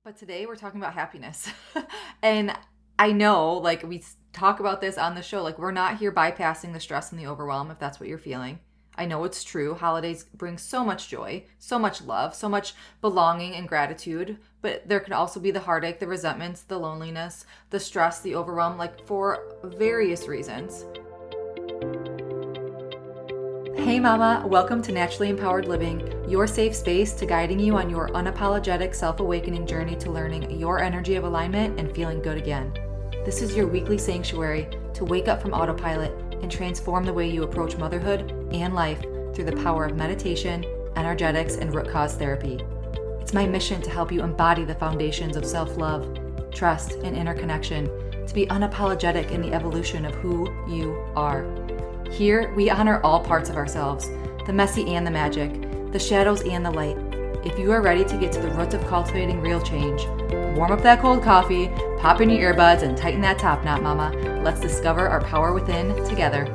But today we're talking about happiness. And I know, like, we talk about this on the show, like, we're not here bypassing the stress and the overwhelm if that's what you're feeling. I know it's true. Holidays bring so much joy, so much love, so much belonging and gratitude. But there can also be the heartache, the resentments, the loneliness, the stress, the overwhelm, like, for various reasons. Hey mama, welcome to Naturally Empowered Living, your safe space to guiding you on your unapologetic self-awakening journey to learning your energy of alignment and feeling good again. This is your weekly sanctuary to wake up from autopilot and transform the way you approach motherhood and life through the power of meditation, energetics, and root cause therapy. It's my mission to help you embody the foundations of self-love, trust, and inner connection to be unapologetic in the evolution of who you are. Here, we honor all parts of ourselves, the messy and the magic, the shadows and the light. If you are ready to get to the roots of cultivating real change, warm up that cold coffee, pop in your earbuds, and tighten that top knot, mama. Let's discover our power within together.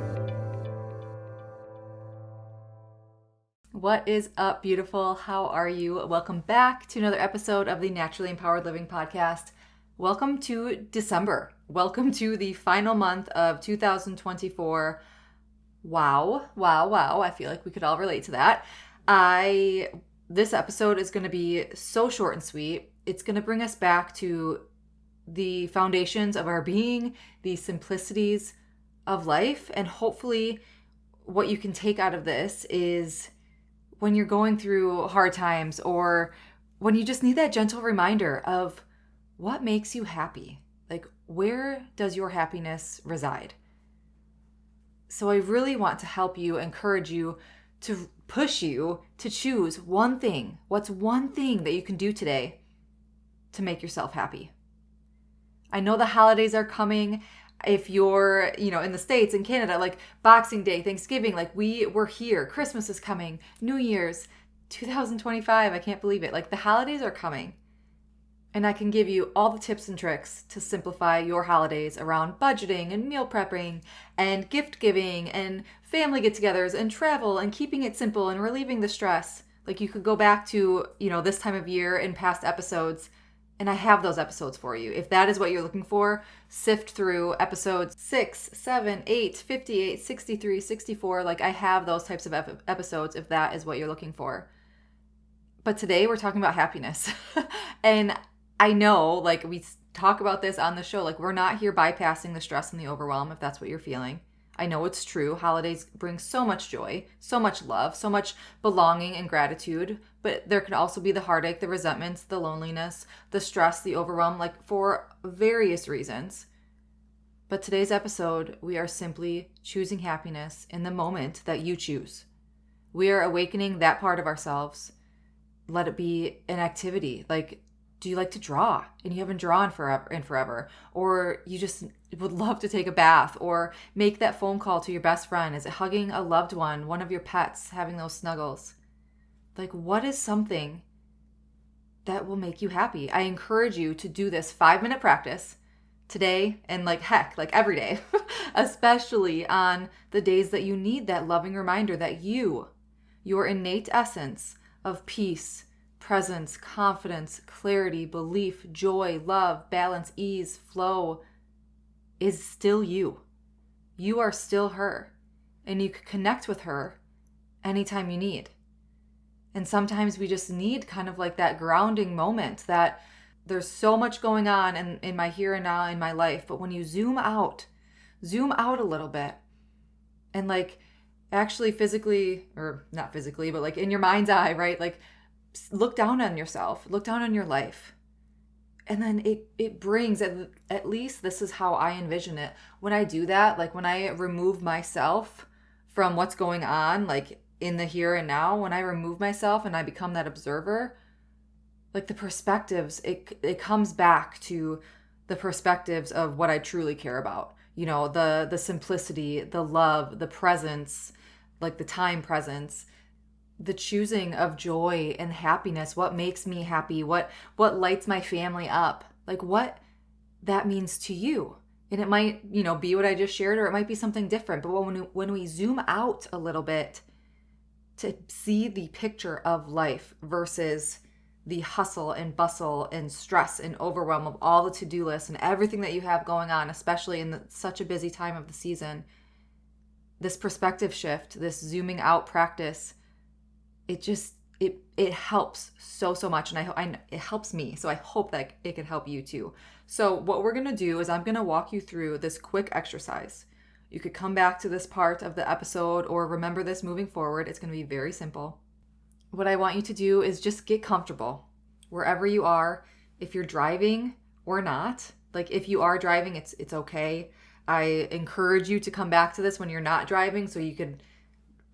What is up, beautiful? How are you? Welcome back to another episode of the Naturally Empowered Living podcast. Welcome to December. Welcome to the final month of 2024. Wow. I feel like we could all relate to that. This episode is going to be so short and sweet. It's going to bring us back to the foundations of our being, the simplicities of life, and hopefully what you can take out of this is when you're going through hard times or when you just need that gentle reminder of what makes you happy. Like, where does your happiness reside? So I really want to help you, encourage you, to push you to choose one thing. What's one thing that you can do today to make yourself happy? I know the holidays are coming. If you're, in the States, in Canada, like Boxing Day, Thanksgiving, like we're here. Christmas is coming. New Year's, 2025. I can't believe it. Like, the holidays are coming. And I can give you all the tips and tricks to simplify your holidays around budgeting and meal prepping and gift giving and family get-togethers and travel and keeping it simple and relieving the stress. Like, you could go back to, this time of year in past episodes, and I have those episodes for you. If that is what you're looking for, sift through episodes 6, 7, 8, 58, 63, 64. Like, I have those types of episodes if that is what you're looking for. But today we're talking about happiness. And I know, like, we talk about this on the show, like, we're not here bypassing the stress and the overwhelm if that's what you're feeling. I know it's true. Holidays bring so much joy, so much love, so much belonging and gratitude. But there can also be the heartache, the resentments, the loneliness, the stress, the overwhelm, like, for various reasons. But today's episode, we are simply choosing happiness in the moment that you choose. We are awakening that part of ourselves. Let it be an activity. Like, do you like to draw and you haven't drawn forever? Or you just would love to take a bath or make that phone call to your best friend? Is it hugging a loved one of your pets, having those snuggles? Like, what is something that will make you happy? I encourage you to do this 5-minute practice today and every day, especially on the days that you need that loving reminder that your innate essence of peace, presence, confidence, clarity, belief, joy, love, balance, ease, flow is still you. You are still her, and you can connect with her anytime you need. And sometimes we just need kind of like that grounding moment that there's so much going on in my here and now in my life. But when you zoom out a little bit and like actually physically, or not physically, but like in your mind's eye, right? Like, look down on yourself, look down on your life. And then it brings, at least this is how I envision it. When I do that, like when I remove myself from what's going on, like in the here and now, when I remove myself and I become that observer, like the perspectives, it comes back to the perspectives of what I truly care about. The simplicity, the love, the presence, like the time presence, the choosing of joy and happiness, what makes me happy, what lights my family up, like what that means to you. And it might, be what I just shared, or it might be something different. But when we zoom out a little bit to see the picture of life versus the hustle and bustle and stress and overwhelm of all the to-do lists and everything that you have going on, especially in such a busy time of the season, this perspective shift, this zooming out practice, it helps so much. And it helps me. So I hope that it can help you too. So what we're going to do is I'm going to walk you through this quick exercise. You could come back to this part of the episode or remember this moving forward. It's going to be very simple. What I want you to do is just get comfortable wherever you are. If you're driving or not, like if you are driving, it's okay. I encourage you to come back to this when you're not driving so you can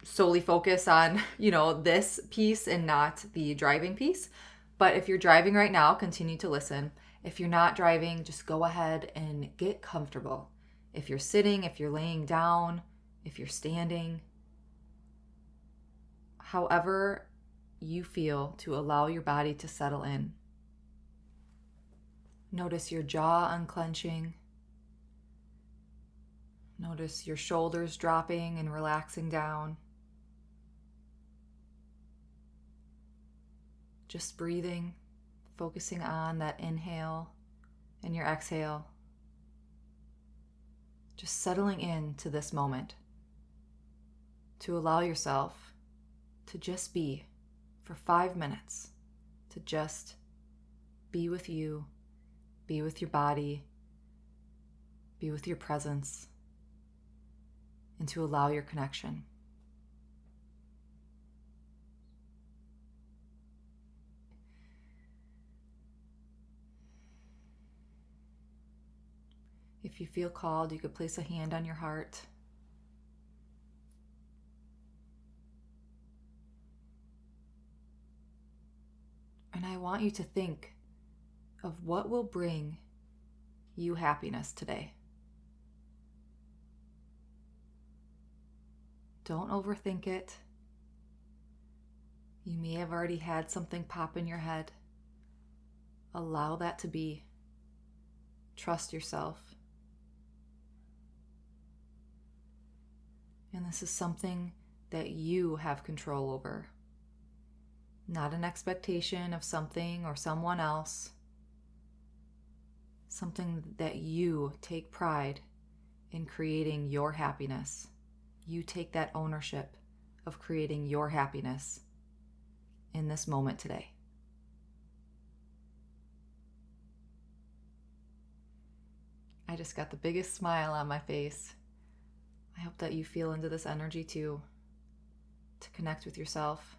solely focus on, this piece and not the driving piece. But if you're driving right now, continue to listen. If you're not driving, just go ahead and get comfortable. If you're sitting, if you're laying down, if you're standing, however you feel, to allow your body to settle in. Notice your jaw unclenching. Notice your shoulders dropping and relaxing down. Just breathing, focusing on that inhale and your exhale. Just settling into this moment to allow yourself to just be for 5 minutes, to just be with you, be with your body, be with your presence, and to allow your connection. If you feel called, you could place a hand on your heart. And I want you to think of what will bring you happiness today. Don't overthink it. You may have already had something pop in your head. Allow that to be. Trust yourself. And this is something that you have control over. Not an expectation of something or someone else. Something that you take pride in creating your happiness. You take that ownership of creating your happiness in this moment today. I just got the biggest smile on my face. I hope that you feel into this energy too, to connect with yourself.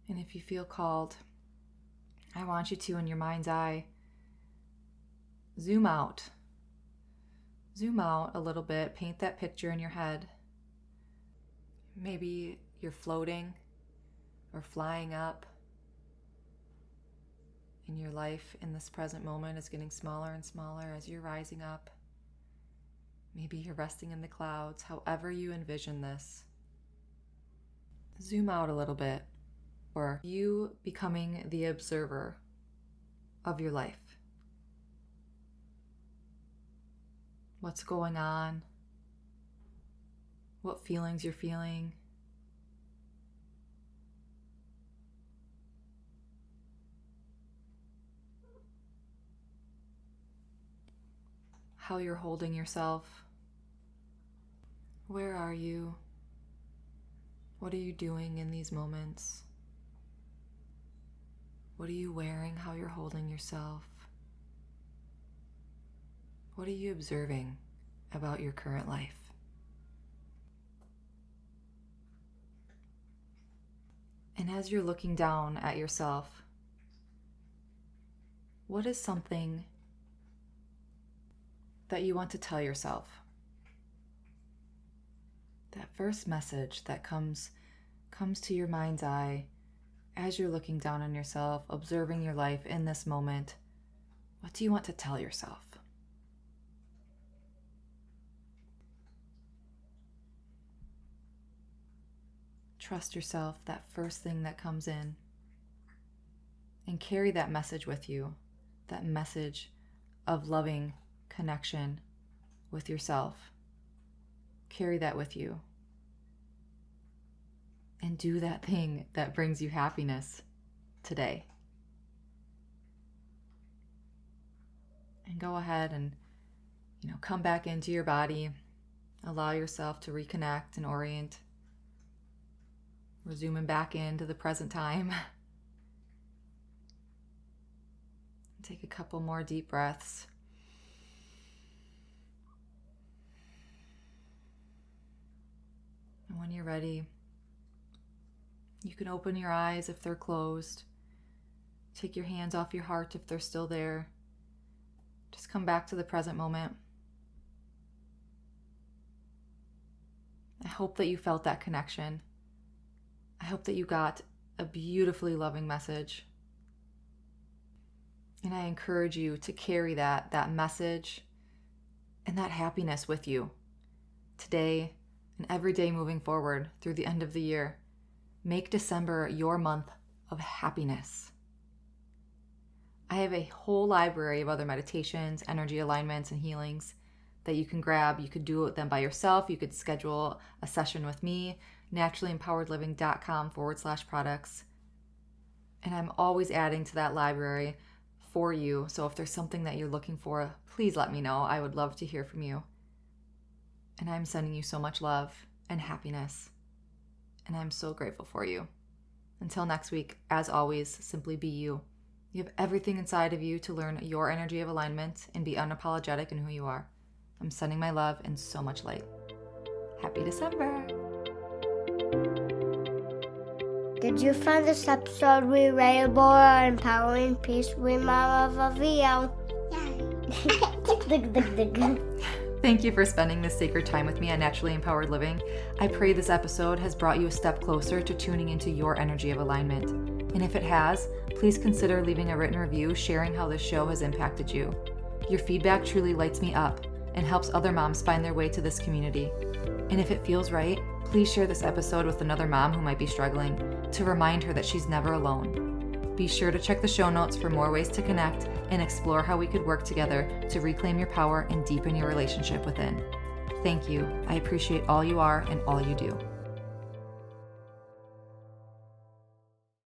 And if you feel called, I want you to, in your mind's eye, zoom out. Zoom out a little bit, paint that picture in your head. Maybe you're floating or flying up, and your life in this present moment is getting smaller and smaller as you're rising up. Maybe you're resting in the clouds, however you envision this. Zoom out a little bit, or you becoming the observer of your life. What's going on? What feelings you're feeling? How you're holding yourself. Where are you? What are you doing in these moments? What are you wearing? How you're holding yourself? What are you observing about your current life? And as you're looking down at yourself, what is something that you want to tell yourself? That first message that comes to your mind's eye as you're looking down on yourself, observing your life in this moment. What do you want to tell yourself? Trust yourself, that first thing that comes in, and carry that message with you, that message of loving connection with yourself carry that with you. And do that thing that brings you happiness today. And go ahead and, come back into your body. Allow yourself to reconnect and orient. We're zooming back into the present time. Take a couple more deep breaths. And when you're ready, you can open your eyes if they're closed. Take your hands off your heart if they're still there. Just come back to the present moment. I hope that you felt that connection. I hope that you got a beautifully loving message. And I encourage you to carry that message and that happiness with you today and every day moving forward through the end of the year. Make December your month of happiness. I have a whole library of other meditations, energy alignments, and healings that you can grab. You could do them by yourself. You could schedule a session with me, naturallympoweredliving.com/products. And I'm always adding to that library for you. So if there's something that you're looking for, please let me know. I would love to hear from you. And I'm sending you so much love and happiness. And I'm so grateful for you. Until next week, as always, simply be you. You have everything inside of you to learn your energy of alignment and be unapologetic in who you are. I'm sending my love and so much light. Happy December! Did you find this episode relatable or empowering? Peace, we love a video. Thank you for spending this sacred time with me on Naturally Empowered Living. I pray this episode has brought you a step closer to tuning into your energy of alignment. And if it has, please consider leaving a written review sharing how this show has impacted you. Your feedback truly lights me up and helps other moms find their way to this community. And if it feels right, please share this episode with another mom who might be struggling to remind her that she's never alone. Be sure to check the show notes for more ways to connect and explore how we could work together to reclaim your power and deepen your relationship within. Thank you. I appreciate all you are and all you do.